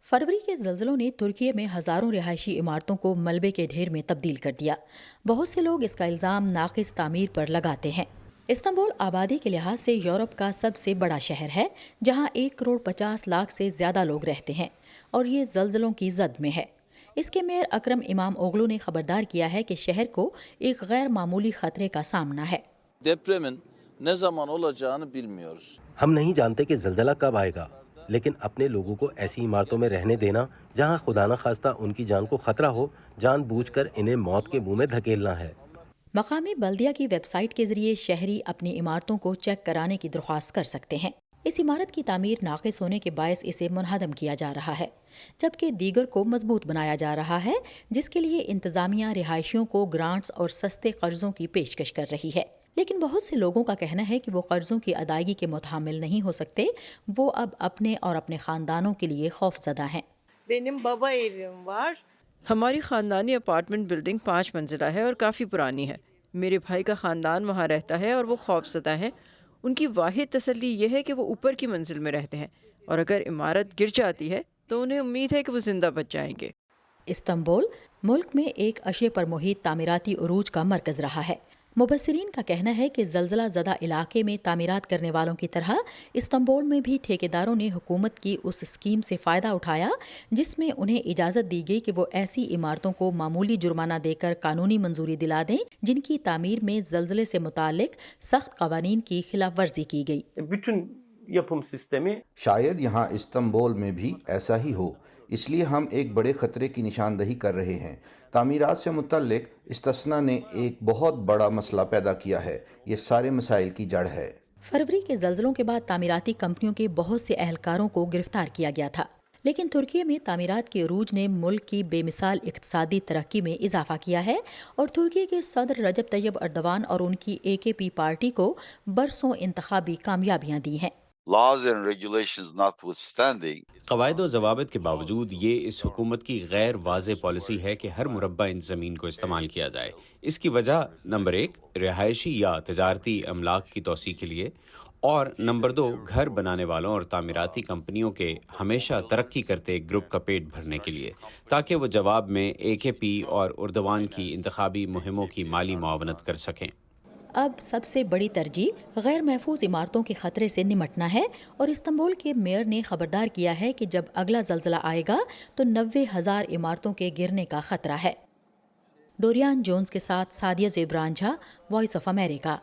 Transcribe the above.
फरवरी के जल्जलों ने तुर्की में हजारों रिहायशी इमारतों को मलबे के ढेर में तब्दील कर दिया। बहुत से लोग इसका इल्जाम नाकिस तामीर पर लगाते हैं। इस्तांबुल आबादी के लिहाज से यूरोप का सबसे बड़ा शहर है, जहां 1,50,00,000 से ज्यादा लोग रहते हैं और ये जल्जलों की जद में है। इसके मेयर अकरम इमाम ओगलू ने खबरदार किया है कि शहर को एक गैर मामूली खतरे का सामना है। Depremin ne zaman olacağını bilmiyoruz. हम नहीं जानते कि जल्जला कब आएगा, लेकिन अपने लोगों को ऐसी इमारतों में रहने देना जहां खुदा न खास्ता उनकी जान को खतरा हो, जानबूझकर इन्हें मौत के मुंह में धकेलना है। मकामी बल्दिया की वेबसाइट के जरिए शहरी अपनी इमारतों को चेक कराने की दरख्वास्त कर सकते हैं। इस इमारत की तामीर नाकिस होने के बायस इसे मुनहदम किया जा रहा है, जबकि दीगर को मजबूत बनाया जा रहा है, जिसके लिए इंतजामिया रिहायशियों को ग्रांट्स और सस्ते कर्जों की पेशकश कर रही है। लेकिन बहुत से लोगों का कहना है कि वो कर्जों की अदायगी के मुतहम्मिल नहीं हो सकते। वो अब अपने और अपने खानदानों के लिए खौफजदा हैं। Benim baba evim var. हमारी ख़ानदानी अपार्टमेंट बिल्डिंग 5 मंजिला है और काफ़ी पुरानी है। मेरे भाई का ख़ानदान वहाँ रहता है और वो खौफज़दा है। उनकी वाहिद तसल्ली ये है कि वो ऊपर की मंजिल में रहते हैं और अगर इमारत गिर जाती है तो उन्हें उम्मीद है कि वो ज़िंदा बच जाएंगे। इस्तांबुल मुल्क में एक अशे पर मुहित तामीराती उरूज का मरकज़ रहा है। मुबस्सिरीन का कहना है कि जल्जला ज़दा इलाके में तामीरात करने वालों की तरह इस्तांबुल में भी ठेकेदारों ने हुकूमत की उस स्कीम से फ़ायदा उठाया जिसमें उन्हें इजाज़त दी गई कि वो ऐसी इमारतों को मामूली जुर्माना देकर कानूनी मंजूरी दिला दें जिनकी तामीर में जल्जले से मुतालिक सख्त कवानीन की खिलाफ वर्जी की गई। Bütün yapım sistemi शायद यहाँ इस्तांबुल में भी ऐसा ही हो, इसलिए हम एक बड़े खतरे की निशानदही कर रहे हैं। तामीरात से मुतल्लिक इस्तिस्ना ने एक बहुत बड़ा मसला पैदा किया है। ये सारे मसाइल की जड़ है। फरवरी के जल्जलों के बाद तामीराती कंपनियों के बहुत से अहलकारों को गिरफ्तार किया गया था, लेकिन तुर्की में तामीरात के अरूज ने मुल्क की बेमिसाल इक्तसादी तरक्की में इजाफा किया है और तुर्की के सदर रजब तैयब अर्दवान और उनकी AKP पार्टी को बरसों इंतखाबी कामयाबियां दी हैं। Laws and regulations notwithstanding, कवायद व ज़वाबित के बावजूद ये इस हुकूमत की गैर वाज़े पॉलिसी है कि हर मुरब्बा इन ज़मीन को इस्तेमाल किया जाए। इसकी वजह नंबर 1 रिहायशी या तजारती अमलाक की तोसी के लिए और नंबर 2 घर बनाने वालों और तामीराती कंपनियों के हमेशा तरक्की करते एक ग्रुप का पेट भरने के लिए, ताकि वो जवाब में AKP और उर्दवान की इंतखाबी मुहिमों की माली मुआवनत कर सकें। अब सबसे बड़ी तरजीह गैर महफूज इमारतों के खतरे से निमटना है और इस्तांबुल के मेयर ने खबरदार किया है कि जब अगला जल्जला आएगा तो 90,000 इमारतों के गिरने का खतरा है। डोरियान जोन्स के साथ Sadia Zebran Jha, voice of America.